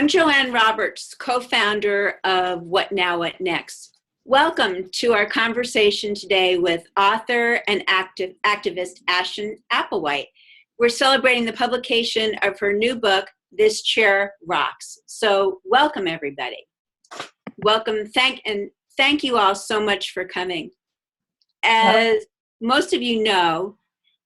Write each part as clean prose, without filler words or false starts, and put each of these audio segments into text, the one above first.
I'm Joanne Roberts, co-founder of What Now, What Next. Welcome to our conversation today with author and activist Ashton Applewhite. We're celebrating the publication of her new book, This Chair Rocks. So welcome, everybody. Welcome, thank you all so much for coming. As most of you know,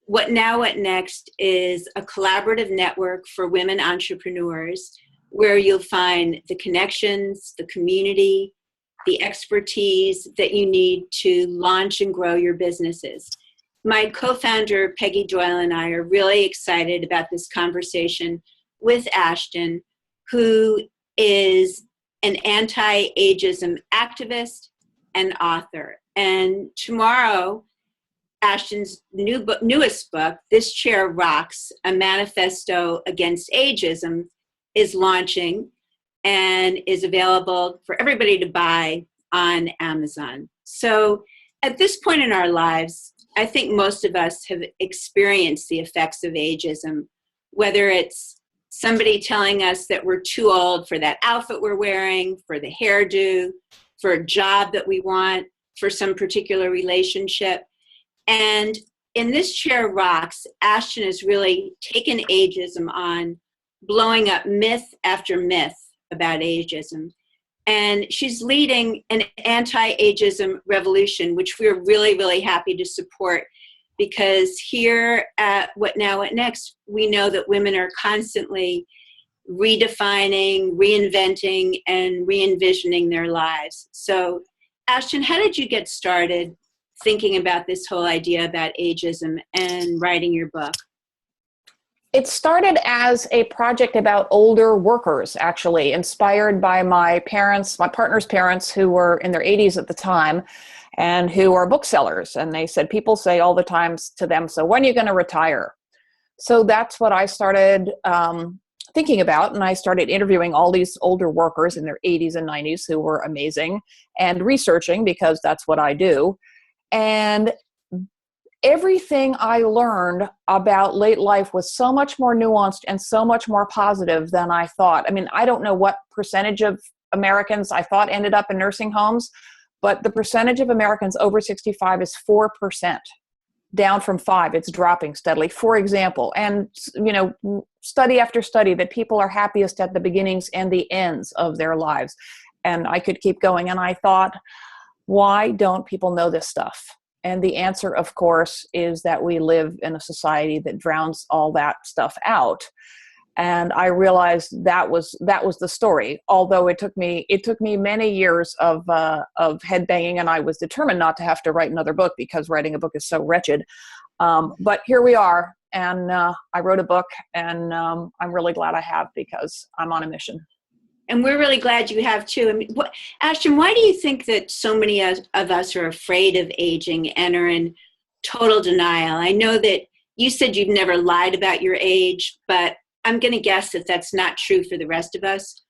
What Now, What Next is a collaborative network for women entrepreneurs where you'll find the connections, the community, the expertise that you need to launch and grow your businesses. My co-founder, Peggy Doyle, and I are really excited about this conversation with Ashton, who is an anti-ageism activist and author. And tomorrow, Ashton's newest book, This Chair Rocks, a manifesto against ageism, is launching and is available for everybody to buy on Amazon. So at this point in our lives, I think most of us have experienced the effects of ageism, whether it's somebody telling us that we're too old for that outfit we're wearing, for the hairdo, for a job that we want, for some particular relationship. And in This Chair Rocks, Ashton has really taken ageism on, blowing up myth after myth about ageism. And she's leading an anti-ageism revolution, which we're really, really happy to support, because here at What Now, What Next, we know that women are constantly redefining, reinventing, and re-envisioning their lives. So, Ashton, how did you get started thinking about this whole idea about ageism and writing your book? It started as a project about older workers, actually, inspired by my parents, my partner's parents, who were in their 80s at the time and who are booksellers. And they said, people say all the time to them, so when are you going to retire? So that's what I started thinking about. And I started interviewing all these older workers in their 80s and 90s who were amazing, and researching, because that's what I do. And everything I learned about late life was so much more nuanced and so much more positive than I thought. I mean, I don't know what percentage of Americans I thought ended up in nursing homes, but the percentage of Americans over 65 is 4%, down from 5%. It's dropping steadily, for example. And, you know, study after study, that people are happiest at the beginnings and the ends of their lives. And I could keep going. And I thought, why don't people know this stuff? And the answer, of course, is that we live in a society that drowns all that stuff out. And I realized that was the story. Although it took me many years of headbanging, and I was determined not to have to write another book, because writing a book is so wretched. But here we are, and I wrote a book, and I'm really glad I have, because I'm on a mission. And we're really glad you have too. I mean, Ashton, why do you think that so many of us are afraid of aging and are in total denial? I know that you said you've never lied about your age, but I'm going to guess that that's not true for the rest of us.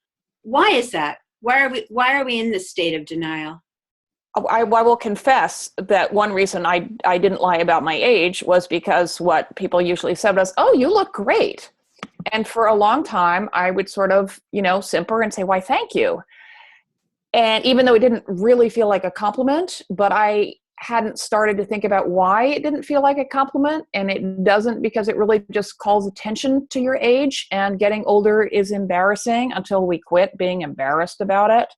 Why is that? Why are we in this state of denial? I will confess that one reason I didn't lie about my age was because what people usually said was, "Oh, you look great." And for a long time, I would sort of, simper and say, "Why, thank you." And even though it didn't really feel like a compliment, but I hadn't started to think about why it didn't feel like a compliment. And it doesn't, because it really just calls attention to your age. And getting older is embarrassing until we quit being embarrassed about it.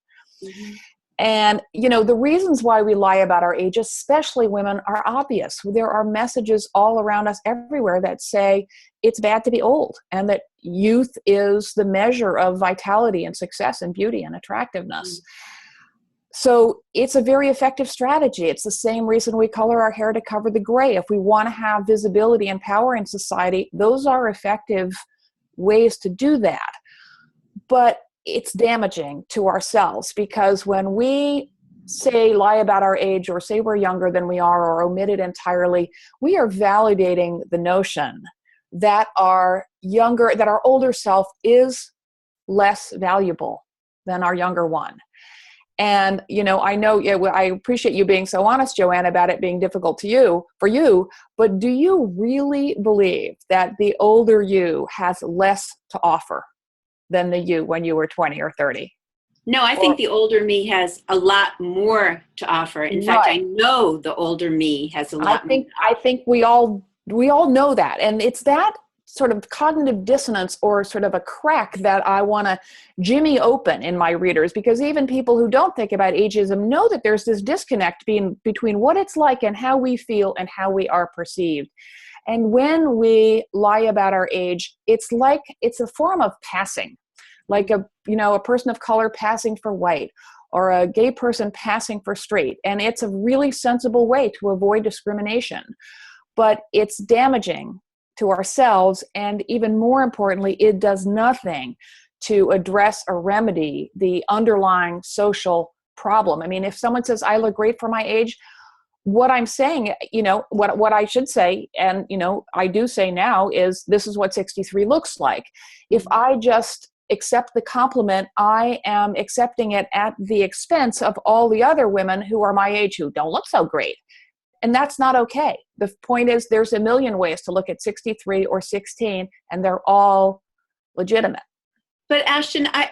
Mm-hmm. And, the reasons why we lie about our age, especially women, are obvious. There are messages all around us everywhere that say it's bad to be old, and that youth is the measure of vitality and success and beauty and attractiveness. So it's a very effective strategy. It's the same reason we color our hair to cover the gray. If we want to have visibility and power in society, those are effective ways to do that. But it's damaging to ourselves, because when we lie about our age, or say we're younger than we are, or omit it entirely, we are validating the notion that our older self is less valuable than our younger one. And, I know, I appreciate you being so honest, Joanne, about it being difficult for you, but do you really believe that the older you has less to offer? than the you when you were 20 or 30. No, I think the older me has a lot more to offer. In fact, I know the older me has a lot more. I think we all know that. And it's that sort of cognitive dissonance or sort of a crack that I want to jimmy open in my readers, because even people who don't think about ageism know that there's this disconnect between what it's like and how we feel and how we are perceived. And when we lie about our age, it's like it's a form of passing, like a person of color passing for white, or a gay person passing for straight. And it's a really sensible way to avoid discrimination. But it's damaging to ourselves, and even more importantly, it does nothing to address or remedy the underlying social problem. I mean, if someone says, I look great for my age, what I'm saying, what I should say, and, I do say now, is this is what 63 looks like. If I just accept the compliment, I am accepting it at the expense of all the other women who are my age who don't look so great. And that's not okay. The point is, there's a million ways to look at 63 or 16, and they're all legitimate. But Ashton, I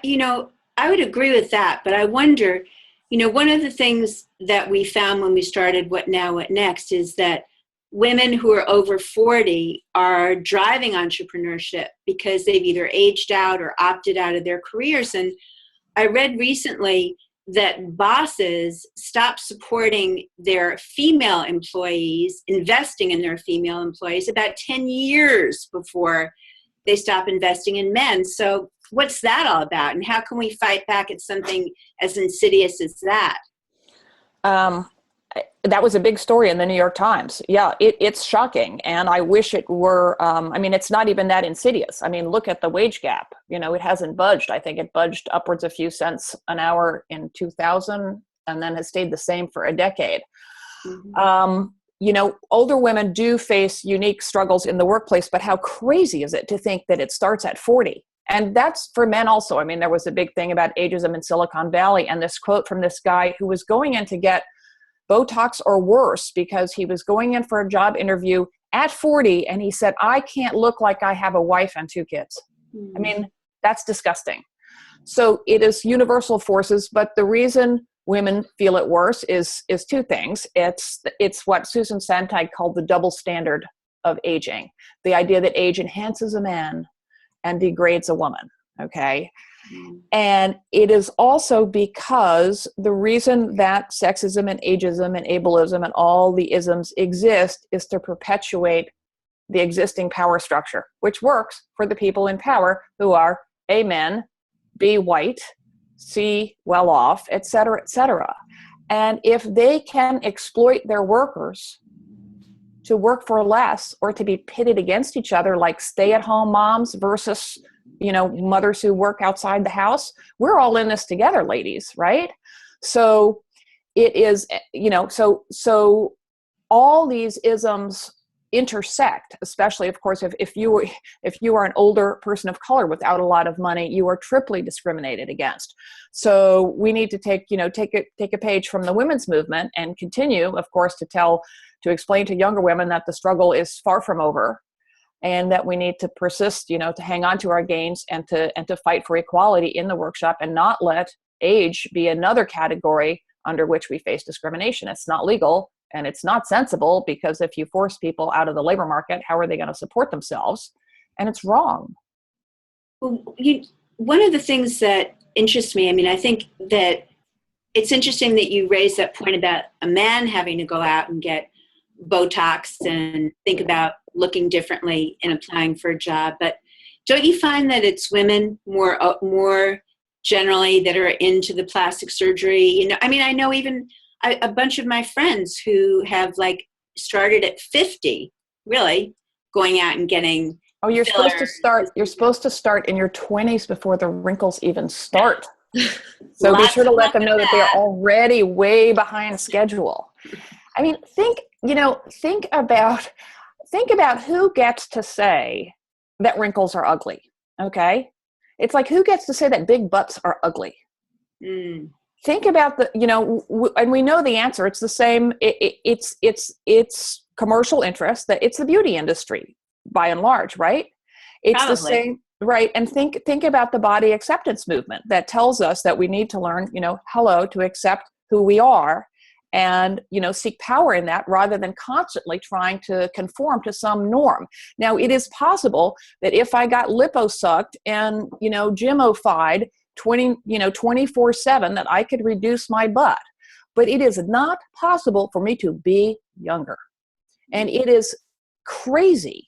would agree with that, but I wonder, one of the things that we found when we started What Now, What Next is that women who are over 40 are driving entrepreneurship because they've either aged out or opted out of their careers. And I read recently that bosses stop supporting their female employees, investing in their female employees about 10 years before they stop investing in men. So what's that all about? And how can we fight back at something as insidious as that? That was a big story in the New York Times. Yeah, it's shocking. And I wish it were, it's not even that insidious. I mean, look at the wage gap. It hasn't budged. I think it budged upwards a few cents an hour in 2000 and then has stayed the same for a decade. Mm-hmm. Older women do face unique struggles in the workplace, but how crazy is it to think that it starts at 40? And that's for men also. I mean, there was a big thing about ageism in Silicon Valley, and this quote from this guy who was going in to get Botox or worse because he was going in for a job interview at 40, and he said, I can't look like I have a wife and 2 kids. I mean, that's disgusting. So it is universal forces, but the reason women feel it worse is 2 things. It's what Susan Sontag called the double standard of aging, the idea that age enhances a man and degrades a woman, okay? And it is also because the reason that sexism and ageism and ableism and all the isms exist is to perpetuate the existing power structure, which works for the people in power who are A, men, B, white, C, well off, et cetera, et cetera. And if they can exploit their workers to work for less or to be pitted against each other, like stay-at-home moms versus mothers who work outside the house, we're all in this together, ladies, right? So it is, so all these isms intersect, especially, of course, if you are an older person of color without a lot of money, you are triply discriminated against. So we need to take a page from the women's movement and continue, of course, to explain to younger women that the struggle is far from over, and that we need to persist, to hang on to our gains and to fight for equality in the workshop, and not let age be another category under which we face discrimination. It's not legal and it's not sensible, because if you force people out of the labor market, how are they going to support themselves? And it's wrong. Well, one of the things that interests me, I think that it's interesting that you raised that point about a man having to go out and get Botox and think about looking differently in applying for a job. But don't you find that it's women more generally that are into the plastic surgery? I know even a bunch of my friends who have started at 50, really going out and getting you're fillers. You're supposed to start in your 20s before the wrinkles even start. So be sure to let them know that they're already way behind schedule. Think about who gets to say that wrinkles are ugly. Okay. It's like, who gets to say that big butts are ugly? Think about and we know the answer. It's the same. It's commercial interest, that it's the beauty industry by and large, right? It's Probably. The same. right. And think about the body acceptance movement that tells us that we need to learn, hello, to accept who we are and, seek power in that rather than constantly trying to conform to some norm. Now, it is possible that if I got liposucked and, gymified 24/7, that I could reduce my butt. But it is not possible for me to be younger. And it is crazy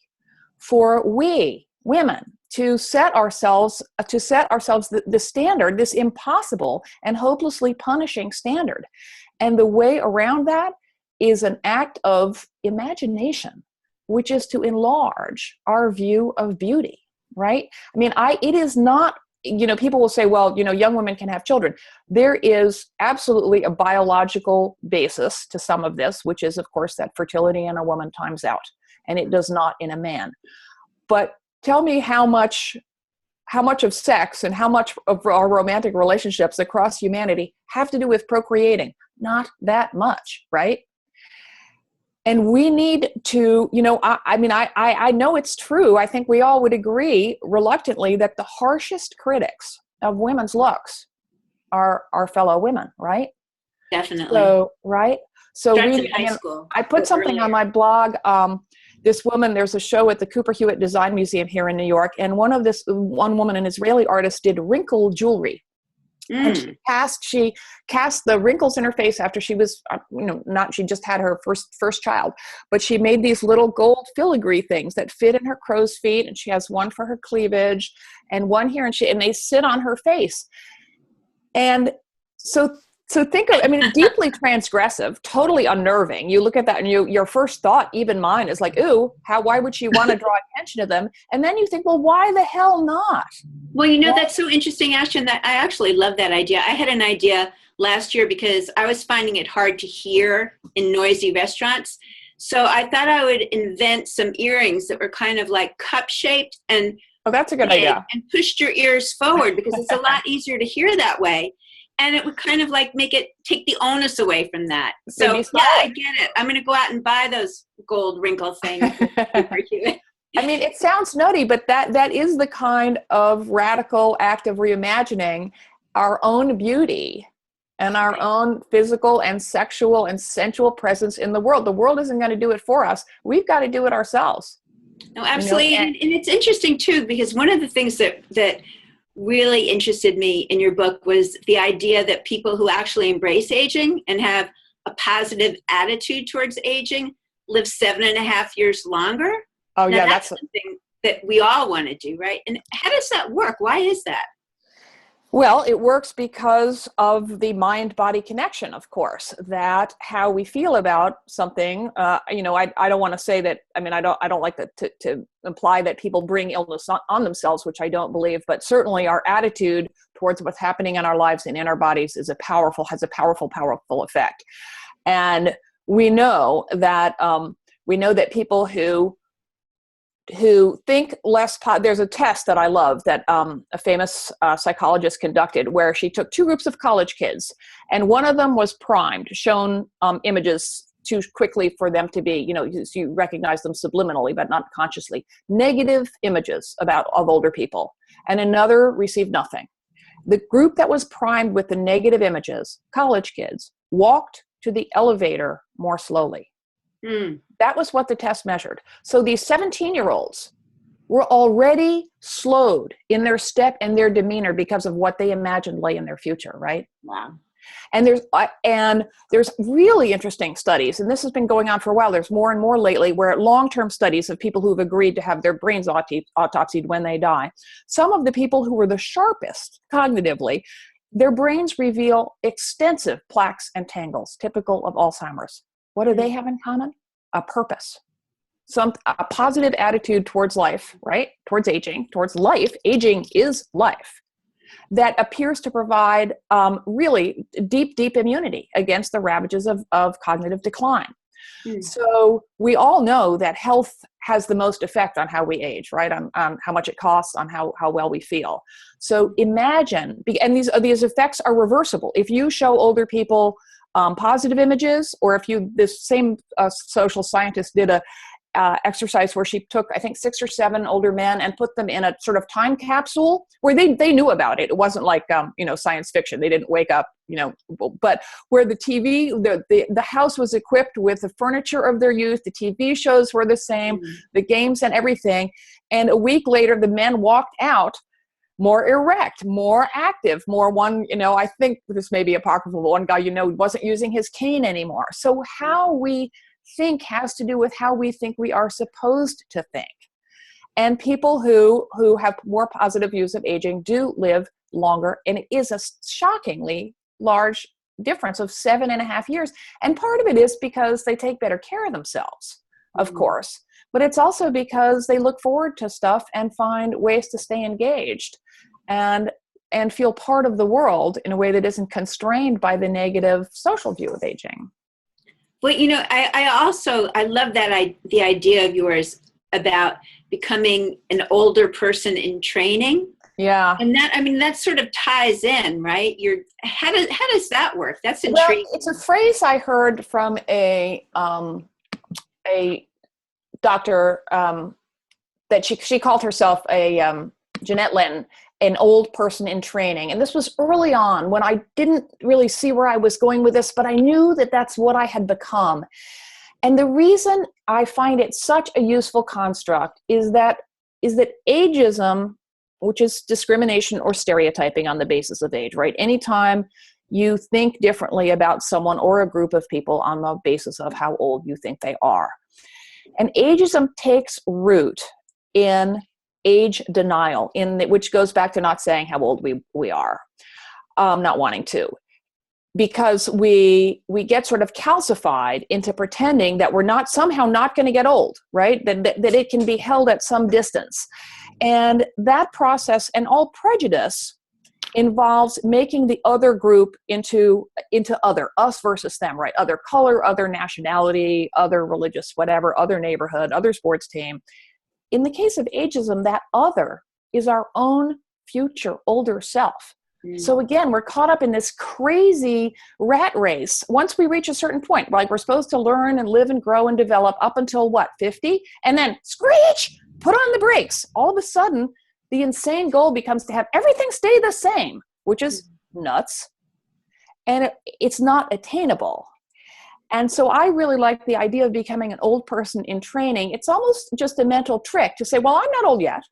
for we women to set ourselves the standard, this impossible and hopelessly punishing standard. And the way around that is an act of imagination, which is to enlarge our view of beauty, right? I mean, it is not, people will say, well, young women can have children. There is absolutely a biological basis to some of this, which is, of course, that fertility in a woman times out, and it does not in a man. But tell me how much of sex and how much of our romantic relationships across humanity have to do with procreating? Not that much, right? And we need to, I know it's true. I think we all would agree reluctantly that the harshest critics of women's looks are our fellow women, right? Definitely. So, right? So Starts in high school. I put something on my blog. This woman, there's a show at the Cooper Hewitt Design Museum here in New York, and one woman, an Israeli artist, did wrinkle jewelry. And she cast the wrinkles in her face after she was, she just had her first child, but she made these little gold filigree things that fit in her crow's feet, and she has one for her cleavage and one here, and they sit on her face. And so think of, deeply transgressive, totally unnerving. You look at that and your first thought, even mine, is like, ooh, why would she want to draw attention to them? And then you think, well, why the hell not? Well, that's so interesting, Ashton, that I actually love that idea. I had an idea last year because I was finding it hard to hear in noisy restaurants. So I thought I would invent some earrings that were kind of like cup shaped and that's a good idea. And pushed your ears forward because it's a lot easier to hear that way. And it would kind of like take the onus away from that. So yeah, I get it. I'm going to go out and buy those gold wrinkle things. It sounds nutty, but that is the kind of radical act of reimagining our own beauty and our own physical and sexual and sensual presence in the world. The world isn't going to do it for us. We've got to do it ourselves. No, absolutely. And it's interesting too, because one of the things that really interested me in your book was the idea that people who actually embrace aging and have a positive attitude towards aging live 7.5 years longer. Oh, now, yeah. That's something that we all want to do, right? And how does that work? Why is that? Well, it works because of the mind-body connection, of course, that how we feel about something, I don't want to say that, I don't like to imply that people bring illness on themselves, which I don't believe, but certainly our attitude towards what's happening in our lives and in our bodies has a powerful effect. And we know that people who think less, there's a test that I love that a famous psychologist conducted where she took two groups of college kids, and one of them was primed, shown images too quickly for them to be, you recognize them subliminally, but not consciously, negative images of older people, and another received nothing. The group that was primed with the negative images, college kids, walked to the elevator more slowly. That was what the test measured. So these 17-year-olds were already slowed in their step and their demeanor because of what they imagined lay in their future, right? Wow. And there's really interesting studies, and this has been going on for a while. There's more and more lately where long-term studies of people who've agreed to have their brains autopsied when they die. Some of the people who were the sharpest cognitively, their brains reveal extensive plaques and tangles, typical of Alzheimer's. What do they have in common? A purpose. A positive attitude towards life, right? Towards aging, towards life. Aging is life. That appears to provide really deep immunity against the ravages of cognitive decline. So we all know that health has the most effect on how we age, right? On how much it costs, on how well we feel. So imagine, and these effects are reversible. If you show older people positive images, or if this same social scientist did exercise where she took, I think, 6 or 7 older men and put them in a sort of time capsule where they knew about it. It wasn't like, science fiction. They didn't wake up, but where the TV, the house was equipped with the furniture of their youth. The TV shows were the same, the games and everything. And a week later, the men walked out more erect, more active, more I think this may be apocryphal, but one guy, wasn't using his cane anymore. So how we think has to do with how we think we are supposed to think. And people who have more positive views of aging do live longer. And it is a shockingly large difference of 7.5 years. And part of it is because they take better care of themselves, of course. But it's also because they look forward to stuff and find ways to stay engaged and feel part of the world in a way that isn't constrained by the negative social view of aging. Well, I love the idea of yours about becoming an older person in training. Yeah. And that sort of ties in, right? How does that work? That's intriguing. Well, it's a phrase I heard from a doctor that she called herself Jeanette Lenton, an old person in training. And this was early on when I didn't really see where I was going with this, but I knew that that's what I had become. And the reason I find it such a useful construct is that ageism, which is discrimination or stereotyping on the basis of age, right? Anytime you think differently about someone or a group of people on the basis of how old you think they are. And ageism takes root in age denial, which goes back to not saying how old we are, not wanting to. Because we get sort of calcified into pretending that we're somehow not going to get old, right? That it can be held at some distance. And that process and all prejudice involves making the other group into other, us versus them, right? Other color, other nationality, other religious, whatever, other neighborhood, other sports team. In the case of ageism, that other is our own future older self. So again, we're caught up in this crazy rat race. Once we reach a certain point, like we're supposed to learn and live and grow and develop up until 50? And then screech, put on the brakes. All of a sudden, the insane goal becomes to have everything stay the same, which is nuts. And it's not attainable. And so I really like the idea of becoming an old person in training. It's almost just a mental trick to say, well, I'm not old yet,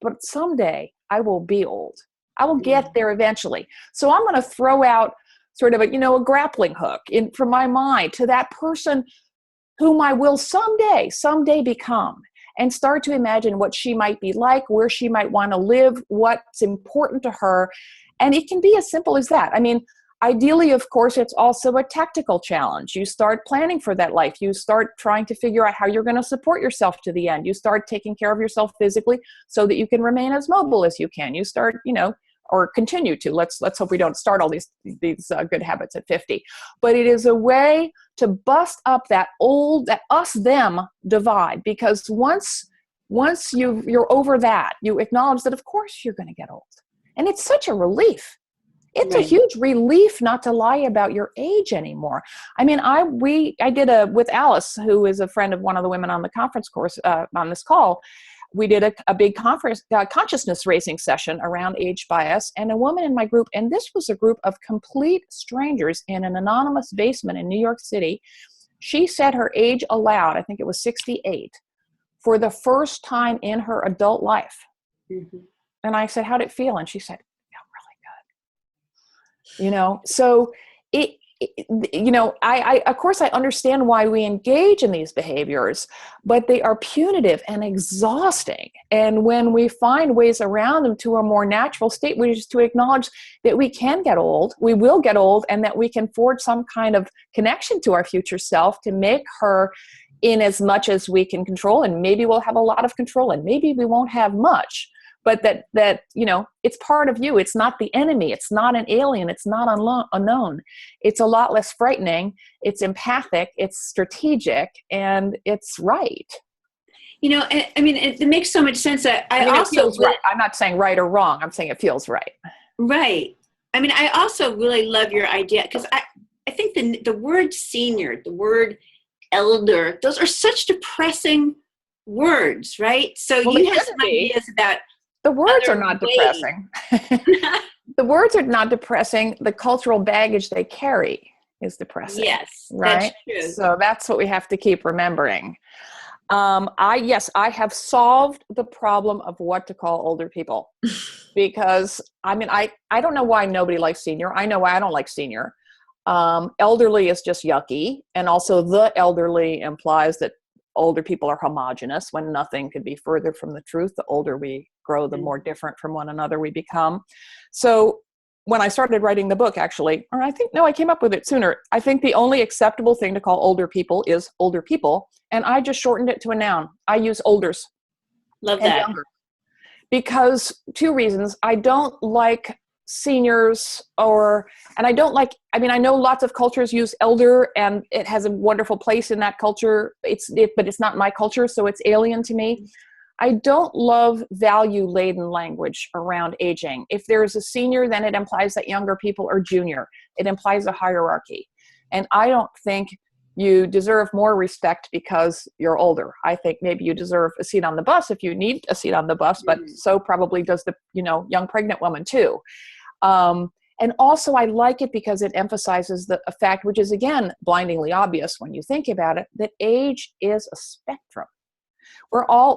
but someday I will be old. I will get there eventually. So I'm going to throw out sort of a grappling hook from my mind to that person whom I will someday become, and start to imagine what she might be like, where she might want to live, what's important to her. And it can be as simple as that. Ideally, of course, it's also a tactical challenge. You start planning for that life. You start trying to figure out how you're going to support yourself to the end. You start taking care of yourself physically so that you can remain as mobile as you can. You start, or continue to. Let's hope we don't start all these good habits at 50. But it is a way to bust up that us-them divide, because once you're over that, you acknowledge that of course you're going to get old, and it's such a relief. It's a huge relief not to lie about your age anymore. I did with Alice, who is a friend of one of the women on the conference course, on this call. We did a big consciousness raising session around age bias, and a woman in my group, and this was a group of complete strangers in an anonymous basement in New York City. She said her age aloud, I think it was 68, for the first time in her adult life. Mm-hmm. And I said, how'd it feel? And she said, so I of course I understand why we engage in these behaviors, but they are punitive and exhausting. And when we find ways around them to a more natural state, which is to acknowledge that we can get old, we will get old, and that we can forge some kind of connection to our future self to make her in as much as we can control. And maybe we'll have a lot of control, and maybe we won't have much. But that it's part of you. It's not the enemy. It's not an alien. It's not unknown. It's a lot less frightening. It's empathic. It's strategic, and it's right. It makes so much sense. It feels right. I'm not saying right or wrong. I'm saying it feels right. Right. I also really love your idea, because I think the word senior, the word elder. Those are such depressing words, right? So Well, you have some ideas about the words are other not ways. depressing. The words are not depressing. The cultural baggage they carry is depressing. Yes, right? that's true. So that's what we have to keep remembering. I have solved the problem of what to call older people because I don't know why nobody likes senior. I know why I don't like senior. Elderly is just yucky. And also the elderly implies that older people are homogenous when nothing could be further from the truth. The older we grow, the more different from one another we become. So when I started writing the book, actually, or I came up with it sooner. I think the only acceptable thing to call older people is older people. And I just shortened it to a noun. I use olders. Love and that. Younger. Because two reasons. I don't like seniors and I don't like, I know lots of cultures use elder and it has a wonderful place in that culture. But it's not my culture, so it's alien to me. I don't love value-laden language around aging. If there's a senior, then it implies that younger people are junior. It implies a hierarchy. And I don't think you deserve more respect because you're older. I think maybe you deserve a seat on the bus if you need a seat on the bus, but so probably does the young pregnant woman too. And also I like it because it emphasizes a fact, which is again, blindingly obvious when you think about it, that age is a spectrum.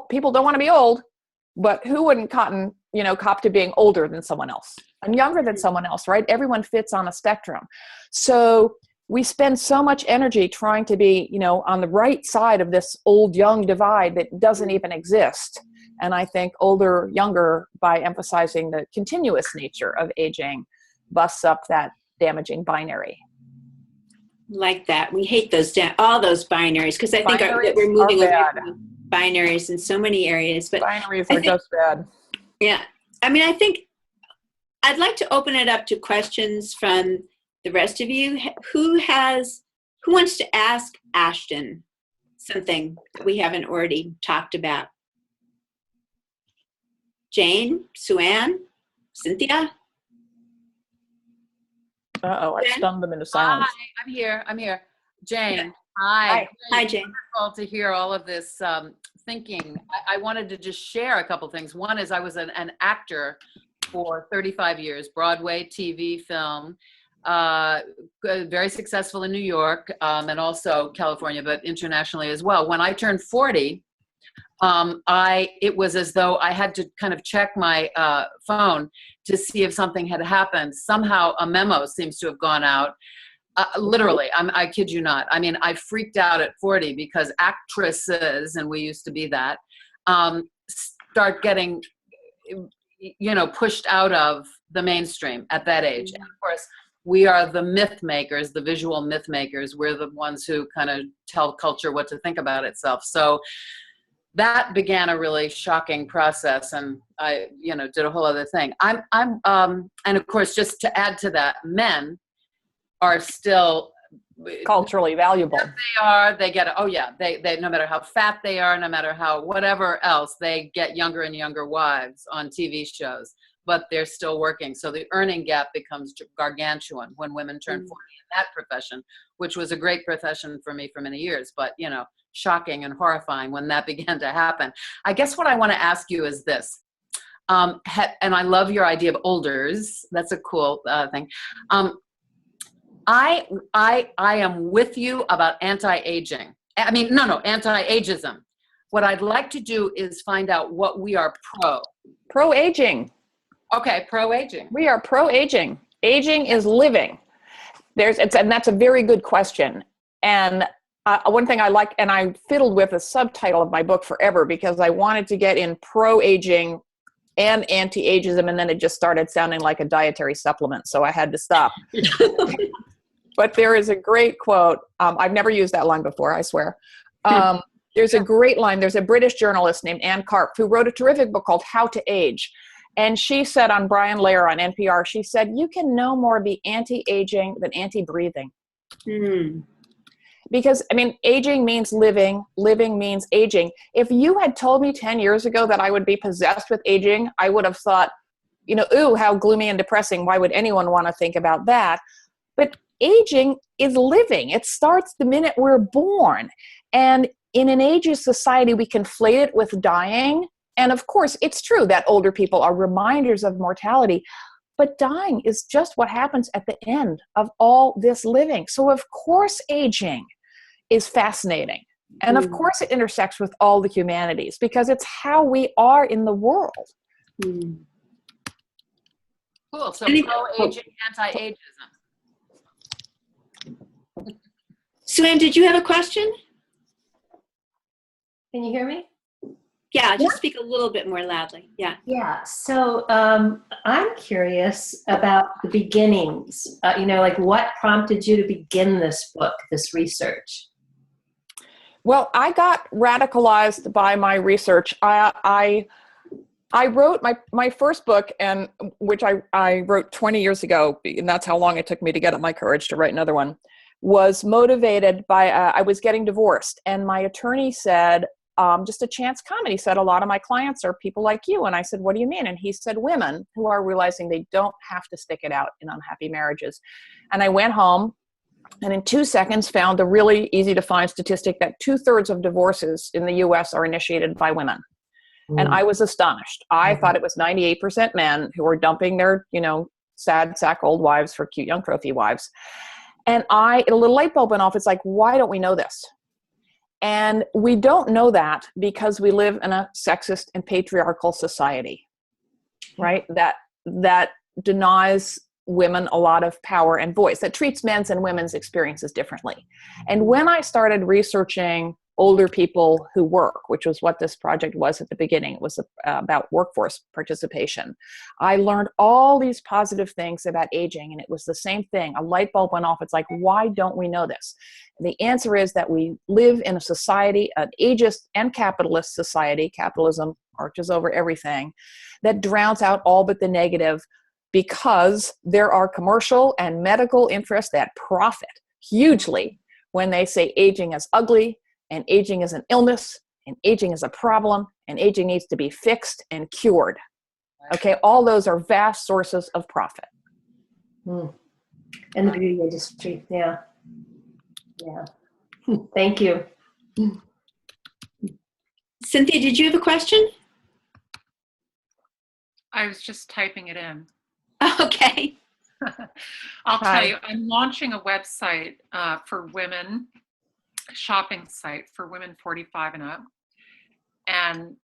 People don't want to be old, but who wouldn't cop to being older than someone else and younger than someone else, right? Everyone fits on a spectrum. So we spend so much energy trying to be, on the right side of this old-young divide that doesn't even exist. And I think older, younger, by emphasizing the continuous nature of aging, busts up that damaging binary. Like that. We hate all those binaries because I think that we're moving away from binaries in so many areas. But binaries are just bad. Yeah. I think I'd like to open it up to questions from the rest of you. Who wants to ask Ashton something that we haven't already talked about? Jane, Sue-Ann, Cynthia? Uh-oh, I stunned them into silence. Hi, I'm here. Jane, Yeah. hi. Hi, Jane. Wonderful to hear all of this thinking. I wanted to just share a couple things. One is I was an actor for 35 years, Broadway, TV, film, very successful in New York and also California, but internationally as well. When I turned 40, it was as though I had to kind of check my phone to see if something had happened. Somehow a memo seems to have gone out. Literally, I kid you not. I freaked out at 40 because actresses, and we used to be that, start getting, pushed out of the mainstream at that age. And of course, we are the myth makers, the visual myth makers. We're the ones who kind of tell culture what to think about itself. So that began a really shocking process, and I, did a whole other thing. And of course, just to add to that, men are still culturally valuable. They get, they no matter how fat they are, no matter how whatever else, they get younger and younger wives on TV shows, but they're still working. So the earning gap becomes gargantuan when women turn 40 in that profession, which was a great profession for me for many years, but shocking and horrifying when that began to happen. I guess what I want to ask you is this, and I love your idea of olders. That's a cool thing. I am with you about anti-aging. Anti-ageism. What I'd like to do is find out what we are Pro-aging. Okay, pro-aging. We are pro-aging. Aging is living. And that's a very good question. And one thing I like, and I fiddled with the subtitle of my book forever because I wanted to get in pro-aging and anti-ageism, and then it just started sounding like a dietary supplement, so I had to stop. But there is a great quote. I've never used that line before, I swear. There's a great line. There's a British journalist named Anne Karp who wrote a terrific book called How to Age. And she said on Brian Lehrer on NPR, she said, you can no more be anti-aging than anti-breathing. Because, aging means living. Living means aging. If you had told me 10 years ago that I would be possessed with aging, I would have thought, ooh, how gloomy and depressing. Why would anyone want to think about that? But aging is living. It starts the minute we're born. And in an ageist society, we conflate it with dying. And of course, it's true that older people are reminders of mortality, but dying is just what happens at the end of all this living. So of course, aging is fascinating. And of course, it intersects with all the humanities because it's how we are in the world. Cool. So pro-aging, anti-ageism. Sue-Ann, did you have a question? Can you hear me? Yeah, just speak a little bit more loudly. Yeah. Yeah. So I'm curious about the beginnings. Like what prompted you to begin this book, this research? Well, I got radicalized by my research. I wrote my first book, and which I wrote 20 years ago, and that's how long it took me to get up my courage to write another one, was motivated by, I was getting divorced, and my attorney said, just a chance comment. He said, a lot of my clients are people like you. And I said, what do you mean? And he said, women who are realizing they don't have to stick it out in unhappy marriages. And I went home and in 2 seconds found the really easy to find statistic that 2/3 of divorces in the US are initiated by women. And I was astonished. I thought it was 98% men who were dumping their, sad sack old wives for cute young trophy wives. And a little light bulb went off. It's like, why don't we know this? And we don't know that because we live in a sexist and patriarchal society, right? That denies women a lot of power and voice, that treats men's and women's experiences differently. And when I started researching older people who work, which was what this project was at the beginning, it was about workforce participation, I learned all these positive things about aging, and it was the same thing. A light bulb went off. It's like, why don't we know this? And the answer is that we live in a society, an ageist and capitalist society, capitalism arches over everything, that drowns out all but the negative because there are commercial and medical interests that profit hugely when they say aging is ugly, and aging is an illness, and aging is a problem, and aging needs to be fixed and cured. Okay, all those are vast sources of profit. And the beauty industry, yeah. Thank you. Cynthia, did you have a question? I was just typing it in. Okay. I'll tell you, I'm launching a website for women, shopping site for women 45 and up. And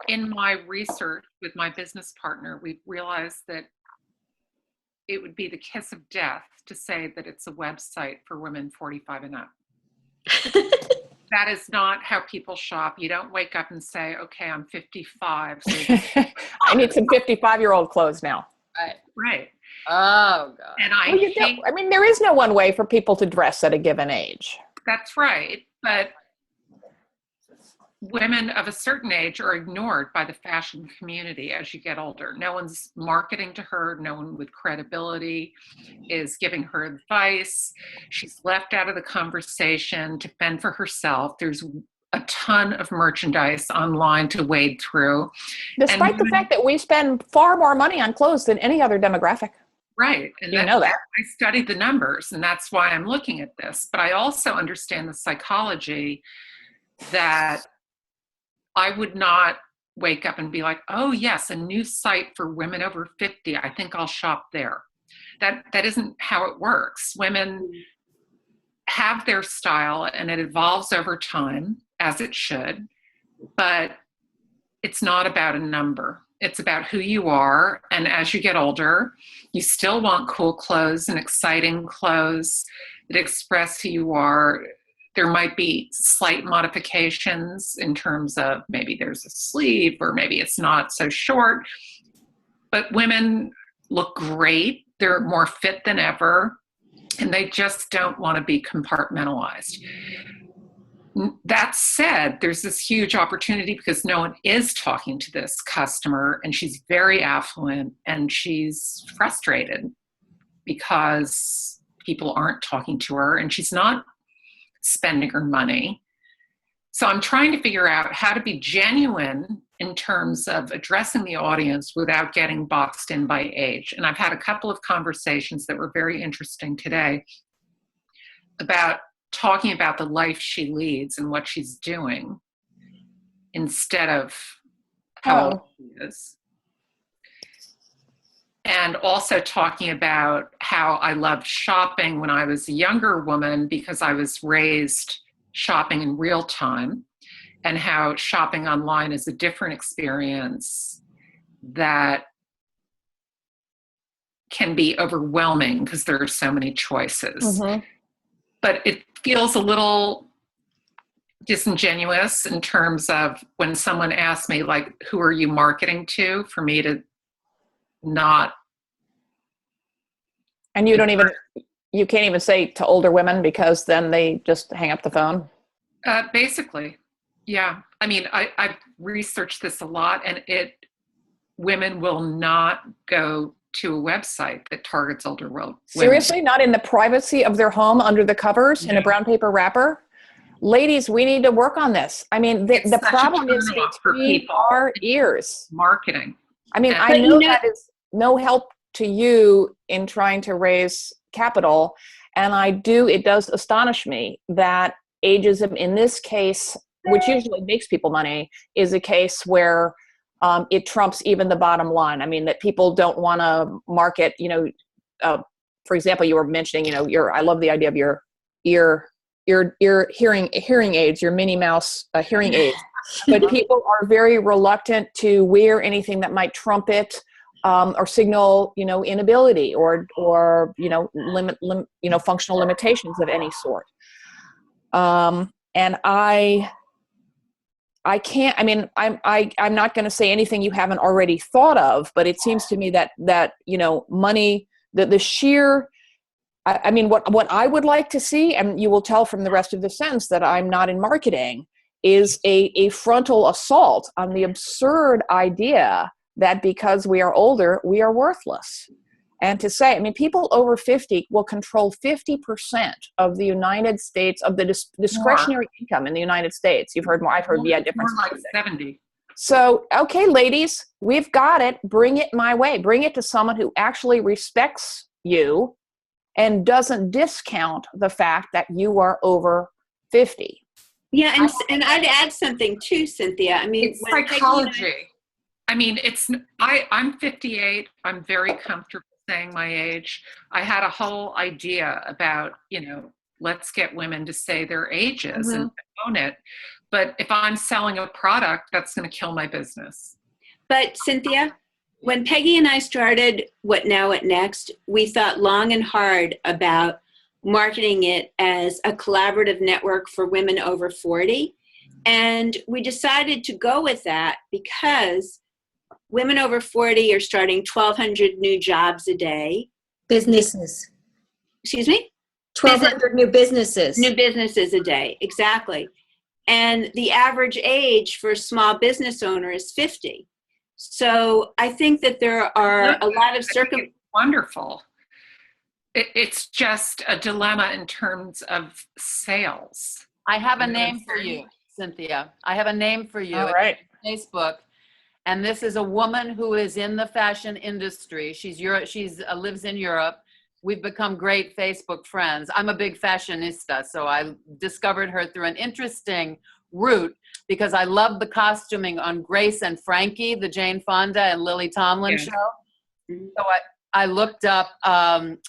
in my research with my business partner, we've realized that it would be the kiss of death to say that it's a website for women 45 and up. That is not how people shop. You don't wake up and say, okay, I'm 55. So I need some 55-year-old clothes now. right. Oh, God. And there is no one way for people to dress at a given age. That's right. But women of a certain age are ignored by the fashion community as you get older. No one's marketing to her. No one with credibility is giving her advice. She's left out of the conversation to fend for herself. There's a ton of merchandise online to wade through. Despite the fact that we spend far more money on clothes than any other demographic. Right. And you know that. I studied the numbers, and that's why I'm looking at this. But I also understand the psychology that I would not wake up and be like, oh, yes, a new site for women over 50. I think I'll shop there. That isn't how it works. Women have their style, and it evolves over time, as it should. But it's not about a number. It's about who you are. And as you get older, you still want cool clothes and exciting clothes that express who you are. There might be slight modifications in terms of maybe there's a sleeve or maybe it's not so short. But women look great. They're more fit than ever. And they just don't want to be compartmentalized. That said, there's this huge opportunity because no one is talking to this customer, and she's very affluent and she's frustrated because people aren't talking to her and she's not spending her money. So I'm trying to figure out how to be genuine in terms of addressing the audience without getting boxed in by age. And I've had a couple of conversations that were very interesting today about talking about the life she leads and what she's doing instead of how old she is. And also talking about how I loved shopping when I was a younger woman because I was raised shopping in real time, and how shopping online is a different experience that can be overwhelming because there are so many choices. Mm-hmm. But it feels a little disingenuous in terms of when someone asks me, like, who are you marketing to, for me to not. And you can't even say to older women because then they just hang up the phone? Basically, yeah. I mean, I've researched this a lot, and women will not go to a website that targets older women. Seriously? Not in the privacy of their home under the covers in a brown paper wrapper? Ladies, we need to work on this. I mean, the problem is between our ears. Marketing. I mean, I know that is no help to you in trying to raise capital. And it does astonish me that ageism in this case, which usually makes people money, is a case where it trumps even the bottom line. I mean, that people don't want to market, for example, you were mentioning, I love the idea of your hearing aids, your Minnie Mouse hearing aids, but people are very reluctant to wear anything that might trumpet or signal, inability or functional limitations of any sort. And I can't, I mean, I'm not going to say anything you haven't already thought of, but it seems to me that money, the sheer, I mean, what I would like to see, and you will tell from the rest of the sentence that I'm not in marketing, is a frontal assault on the absurd idea that because we are older, we are worthless. And to say, I mean, people over 50 will control 50% of the United States, of the discretionary income in the United States. You've heard more, I've heard, different. More like 70. So, okay, ladies, we've got it. Bring it my way. Bring it to someone who actually respects you and doesn't discount the fact that you are over 50. Yeah, and I'd add something too, Cynthia. I mean, it's psychology. I mean, I'm 58. I'm very comfortable saying my age. I had a whole idea about, let's get women to say their ages and own it. But if I'm selling a product, that's going to kill my business. But Cynthia, when Peggy and I started What Now, What Next, we thought long and hard about marketing it as a collaborative network for women over 40. And we decided to go with that because women over 40 are starting 1,200 new jobs a day. Businesses. Excuse me? 1,200 new businesses. New businesses a day, exactly. And the average age for a small business owner is 50. So I think that there are a lot of wonderful. It's just a dilemma in terms of sales. I have a name for you, Cynthia. I have a name for you. All right. Facebook. And this is a woman who is in the fashion industry. She's lives in Europe. We've become great Facebook friends. I'm a big fashionista, so I discovered her through an interesting route because I love the costuming on Grace and Frankie, the Jane Fonda and Lily Tomlin show. So I looked up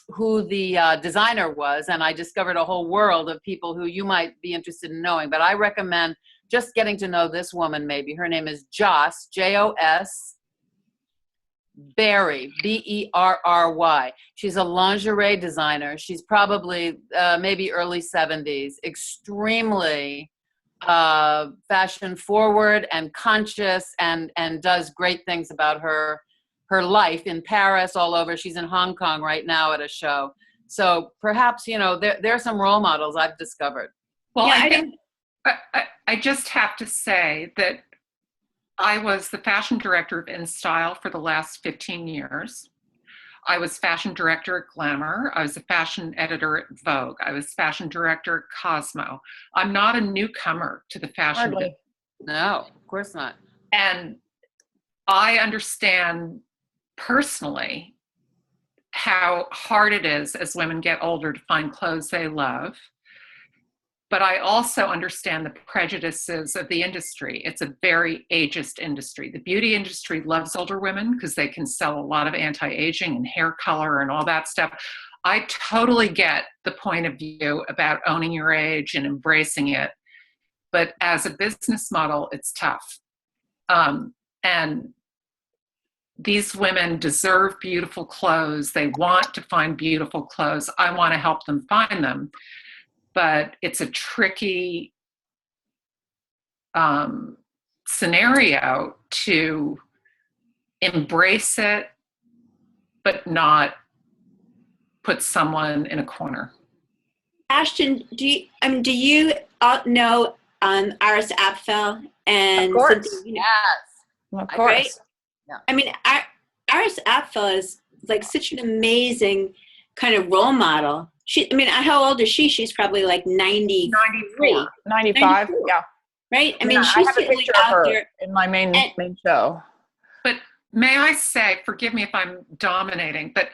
who the designer was, and I discovered a whole world of people who you might be interested in knowing. But I recommend just getting to know this woman maybe. Her name is Joss, Jos Berry, Berry. She's a lingerie designer. She's probably maybe early 70s, extremely fashion forward and conscious, and does great things about her life in Paris, all over. She's in Hong Kong right now at a show. So perhaps, there are some role models I've discovered. Well, yeah, I just have to say that I was the fashion director of InStyle for the last 15 years. I was fashion director at Glamour. I was a fashion editor at Vogue. I was fashion director at Cosmo. I'm not a newcomer to the fashion business. No, of course not. And I understand personally how hard it is as women get older to find clothes they love. But I also understand the prejudices of the industry. It's a very ageist industry. The beauty industry loves older women because they can sell a lot of anti-aging and hair color and all that stuff. I totally get the point of view about owning your age and embracing it. But as a business model, it's tough. And these women deserve beautiful clothes. They want to find beautiful clothes. I want to help them find them. But it's a tricky scenario to embrace it, but not put someone in a corner. Ashton, do you know Iris Apfel and Of course. Cynthia, Yes. Of course. Right? Yeah. I mean, Iris Apfel is like such an amazing kind of role model. How old is she? She's probably like 93. 94. 95, 94. yeah. Right? I I mean, have she's a certainly picture of out her there. in my main show. But may I say, forgive me if I'm dominating, but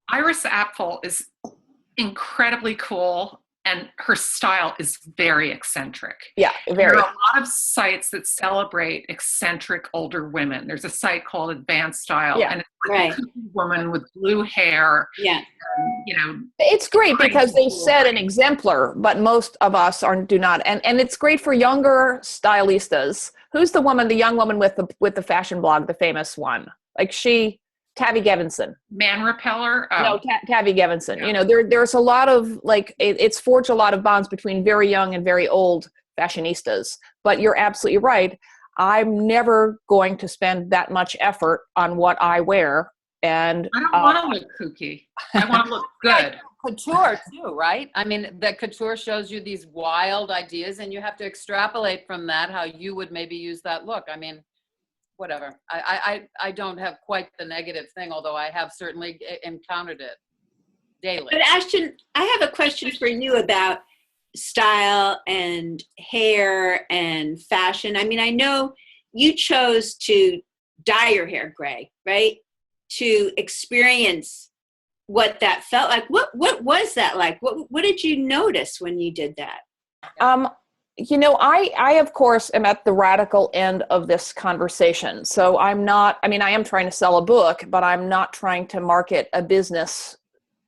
Iris Apfel is incredibly cool and her style is very eccentric. Yeah, There very. are a lot of sites that celebrate eccentric older women. There's a site called Advanced Style, Yeah, and it's like right. a kooky woman with blue hair, Yeah. It's great crazy because they cool set an thing. exemplar, but most of us do not. And it's great for younger stylistas. Who's the young woman with the fashion blog, the famous one? Like Tavi Gevinson. Man Repeller. Oh. No, Tavi Gevinson. Yeah. You know, there's a lot of it's forged a lot of bonds between very young and very old fashionistas. But you're absolutely right. I'm never going to spend that much effort on what I wear. And I don't want to look kooky. I want to look good. Couture too, right? I mean, that couture shows you these wild ideas and you have to extrapolate from that how you would maybe use that look. I mean, whatever. I don't have quite the negative thing, although I have certainly encountered it daily. But Ashton, I have a question for you about style and hair and fashion. I mean, I know you chose to dye your hair gray, right? To experience what that felt like. What was that like? What did you notice when you did that? You know, I of course am at the radical end of this conversation. So I am trying to sell a book, but I'm not trying to market a business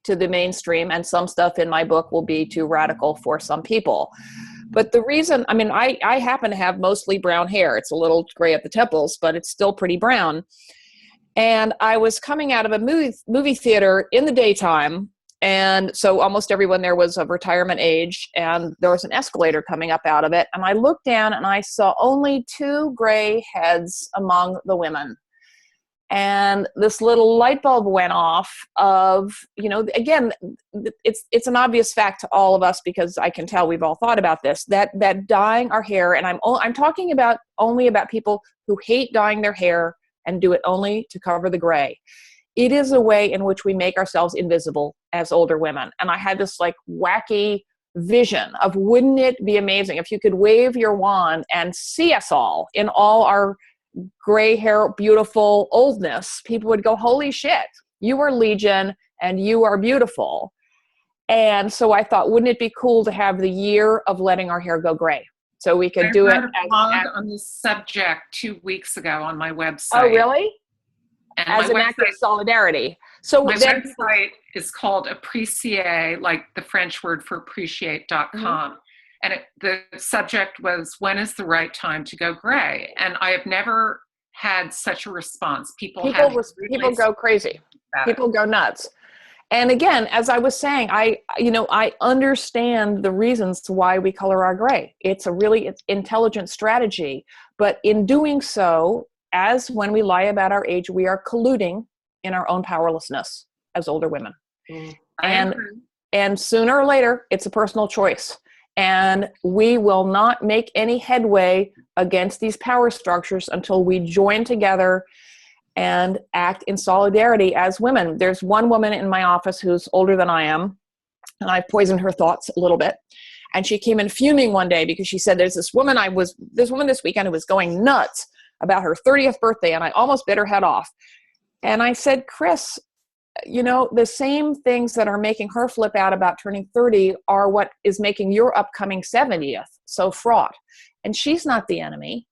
to the mainstream. And some stuff in my book will be too radical for some people. But the reason, I happen to have mostly brown hair. It's a little gray at the temples, but it's still pretty brown. And I was coming out of a movie theater in the daytime. And so almost everyone there was of retirement age, and there was an escalator coming up out of it. And I looked down and I saw only 2 gray heads among the women. And this little light bulb went off of, again, it's an obvious fact to all of us because I can tell we've all thought about this, that dyeing our hair, and I'm talking about only about people who hate dyeing their hair and do it only to cover the gray. It is a way in which we make ourselves invisible as older women. And I had this wacky vision of, wouldn't it be amazing if you could wave your wand and see us all in all our gray hair, beautiful oldness? People would go, holy shit, you are legion and you are beautiful. And so I thought, wouldn't it be cool to have the year of letting our hair go gray? So we could do it. I wrote a blog on this subject 2 weeks ago on my website. Oh, really? And As an act of solidarity. So my then, website is called Appreciate, like the French word for appreciate.com. Mm-hmm. And the subject was, when is the right time to go gray? And I have never had such a response. People go crazy. People go nuts. And again, as I was saying, I understand the reasons why we color our gray. It's a really intelligent strategy. But in doing so, as when we lie about our age, we are colluding in our own powerlessness as older women. And sooner or later, it's a personal choice. And we will not make any headway against these power structures until we join together and act in solidarity as women. There's one woman in my office who's older than I am, and I poisoned her thoughts a little bit. And she came in fuming one day because she said, there's this woman this weekend who was going nuts about her 30th birthday, and I almost bit her head off. And I said, Chris, you know, the same things that are making her flip out about turning 30 are what is making your upcoming 70th so fraught. And she's not the enemy.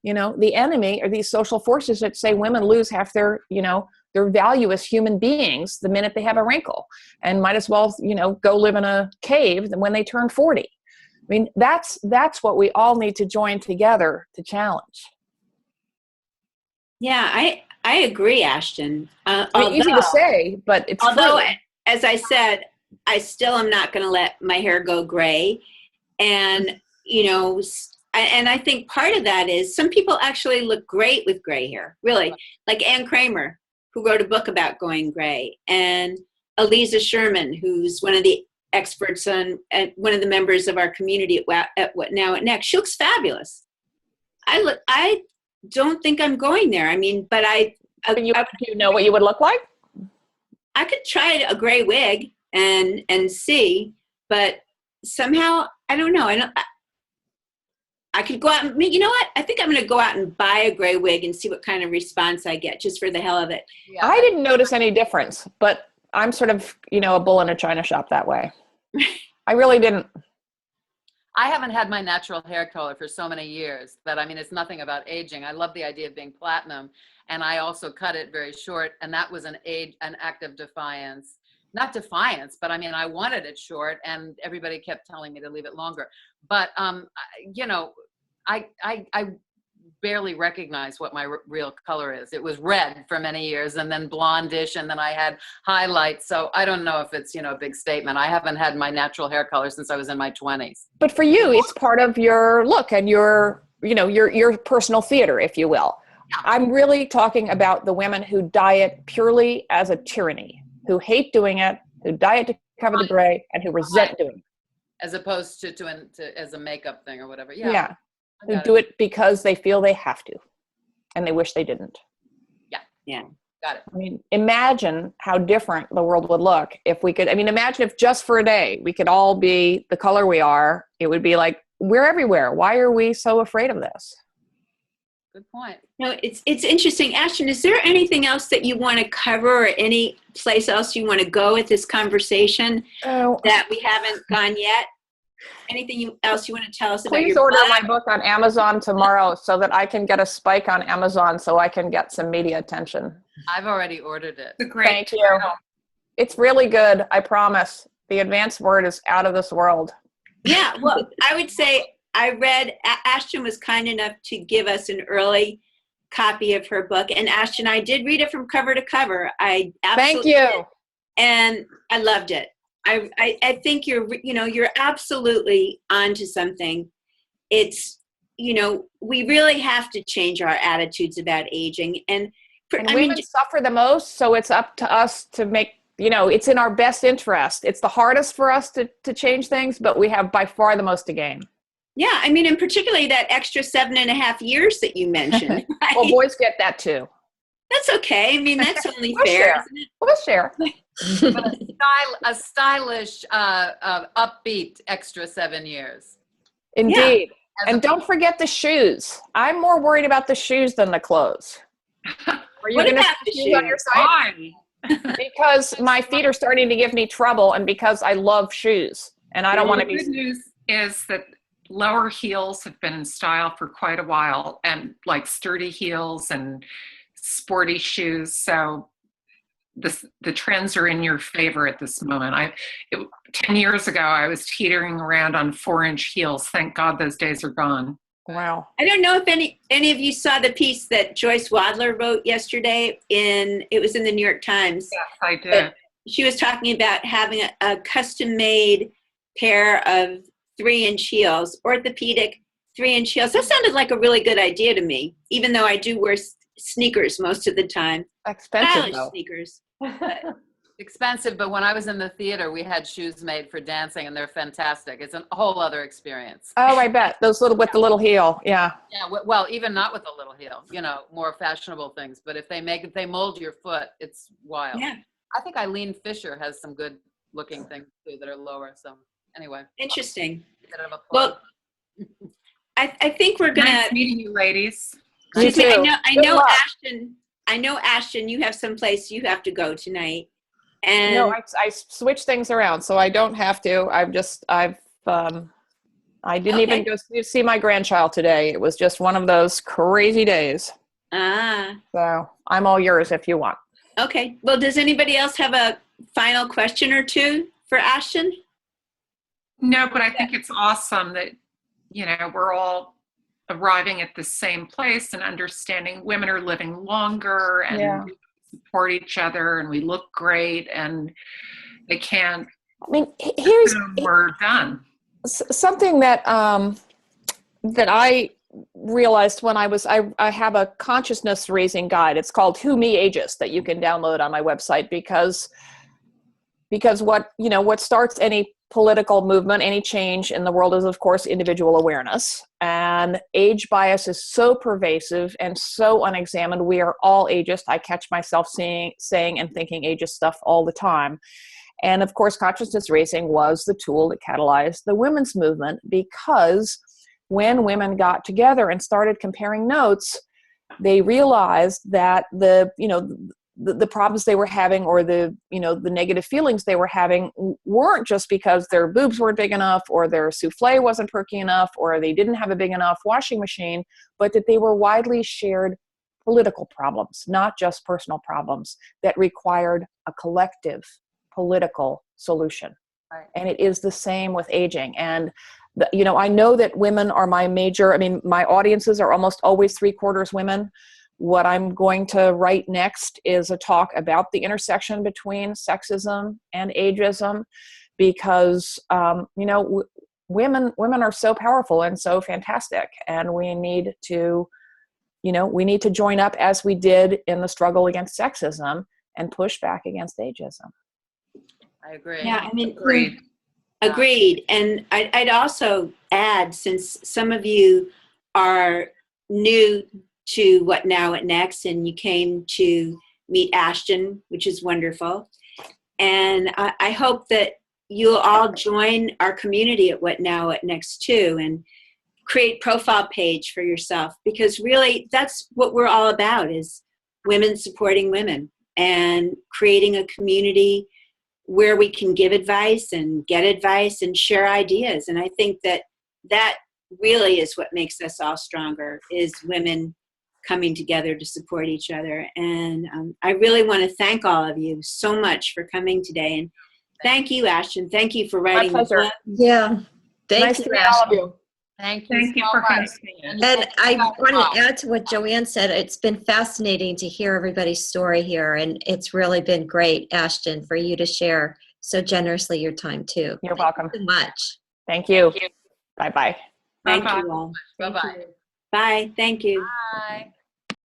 You know, the enemy are these social forces that say women lose half their, you know, their value as human beings the minute they have a wrinkle, and might as well, you know, go live in a cave when they turn 40. I mean, that's what we all need to join together to challenge. Yeah, I agree, Ashton. I mean, easy to say, but it's although, true. as I said, I still am not going to let my hair go gray. And, you know, and I think part of that is some people actually look great with gray hair, really. Like Ann Kramer, who wrote a book about going gray, and Eliza Sherman, who's one of the experts on, one of the members of our community at What Now What Next. She looks fabulous. I don't think I'm going there. I mean, but Do you know what you would look like? I could try a gray wig and see, but somehow I don't know. I could go out and, you know what? I think I'm going to go out and buy a gray wig and see what kind of response I get, just for the hell of it. Yeah. I didn't notice any difference, but I'm sort of, you know, a bull in a china shop that way. I really didn't. I haven't had my natural hair color for so many years that, I mean, it's nothing about aging. I love the idea of being platinum, and I also cut it very short, and that was an act of defiance. Not defiance, but I mean, I wanted it short, and everybody kept telling me to leave it longer. But you know, I barely recognize what my real color is. It was red for many years, and then blondish, and then I had highlights. So I don't know if it's, you know, a big statement. I haven't had my natural hair color since I was in my 20s. But for you, it's part of your look and your, you know, your personal theater, if you will. I'm really talking about the women who diet purely as a tyranny, who hate doing it, who diet to cover the gray, and who resent doing it. As opposed to as a makeup thing or whatever. Yeah. Who do it because they feel they have to, and they wish they didn't. Yeah. Got it. I mean, imagine how different the world would look if we could. I mean, imagine if just for a day we could all be the color we are. It would be like, we're everywhere. Why are we so afraid of this? Good point. No, it's interesting. Ashton, is there anything else that you want to cover, or any place else you want to go with this conversation that we haven't gone yet? Anything else you want to tell us about your Please order blog? my book on Amazon tomorrow so that I can get a spike on Amazon so I can get some media attention. I've already ordered it. It's a great Thank you. title. It's really good. I promise. The advanced word is out of this world. Yeah, well, I would say I read, Ashton was kind enough to give us an early copy of her book. And Ashton, I did read it from cover to cover. I absolutely Thank you. did. And I loved it. I think you're absolutely onto something. It's, you know, we really have to change our attitudes about aging. And women suffer the most, so it's up to us to make, you know, it's in our best interest. It's the hardest for us to change things, but we have by far the most to gain. Yeah, I mean, and particularly that extra 7.5 years that you mentioned. Right? Well, boys get that too. That's okay. I mean, that's only We'll fair, share. isn't it? We'll share. But a stylish, upbeat extra 7 years. Indeed. As And don't forget the shoes. I'm more worried about the shoes than the clothes. Are you What going to about the shoes on your shoes? site? Why? Because my feet are starting to give me trouble, and because I love shoes, and I don't want to The be. good news is that lower heels have been in style for quite a while, and like sturdy heels and sporty shoes. So the trends are in your favor at this moment. 10 years ago, I was teetering around on 4-inch heels. Thank God those days are gone. Wow. I don't know if any of you saw the piece that Joyce Wadler wrote yesterday. It was in the New York Times. Yes, I did. But she was talking about having a custom-made pair of 3-inch heels, orthopedic 3-inch heels. That sounded like a really good idea to me, even though I do wear sneakers most of the time. Expensive, Stylish though. sneakers. Expensive, but when I was in the theater, we had shoes made for dancing, and they're fantastic. It's a whole other experience. Oh, I bet. Those with the little heel. Yeah. Yeah, well, even not with a little heel, you know, more fashionable things. But if they mold your foot, it's wild. Yeah, I think Eileen Fisher has some good looking things too that are lower. So anyway, interesting. bit of a plug. Well, I think we're gonna. Nice meeting you, ladies. You Excuse me, too. I Good know, luck. Ashton, you have some place you have to go tonight. No, And I switch things around, so I don't have to. I didn't even Okay. go see my grandchild today. It was just one of those crazy days. ah, So I'm all yours if you want. okay. Well, does anybody else have a final question or two for Ashton? No, but I think it's awesome that, we're all arriving at the same place and understanding women are living longer and Yeah. we support each other and we look great and they can't I mean, here's assume we're done. something that that I realized when I have a consciousness raising guide. It's called Who Me Ageist that you can download on my website because what starts any political movement, any change in the world is, of course, individual awareness. And age bias is so pervasive and so unexamined. We are all ageist. I catch myself saying and thinking ageist stuff all the time. And of course, consciousness raising was the tool that catalyzed the women's movement, because when women got together and started comparing notes, they realized that the problems they were having, or the negative feelings they were having, weren't just because their boobs weren't big enough, or their souffle wasn't perky enough, or they didn't have a big enough washing machine, but that they were widely shared political problems, not just personal problems that required a collective political solution. Right. And it is the same with aging. And I know that women are my audiences are almost always 3/4 women. What I'm going to write next is a talk about the intersection between sexism and ageism, because women are so powerful and so fantastic, and we need to join up as we did in the struggle against sexism and push back against ageism. I agree. Yeah, I mean, Agreed. agreed. And I'd also add, since some of you are new to What Now, What Next, and you came to meet Ashton, which is wonderful. And I hope that you'll all join our community at What Now, What Next too, and create profile page for yourself, because really that's what we're all about, is women supporting women and creating a community where we can give advice and get advice and share ideas. And I think that really is what makes us all stronger, is women coming together to support each other. And I really want to thank all of you so much for coming today. And thank you, Ashton. Thank you for writing the pleasure. book. Yeah. Thank Nice you, to meet all of Ashley. you. Thank Thank you so for much. hosting it. And I want to add to what Joanne said. It's been fascinating to hear everybody's story here. And it's really been great, Ashton, for you to share so generously your time too. You're Thank welcome. you so much. Thank you. Bye-bye. Thank Bye-bye. you all. Bye-bye. Bye. Thank you. Bye.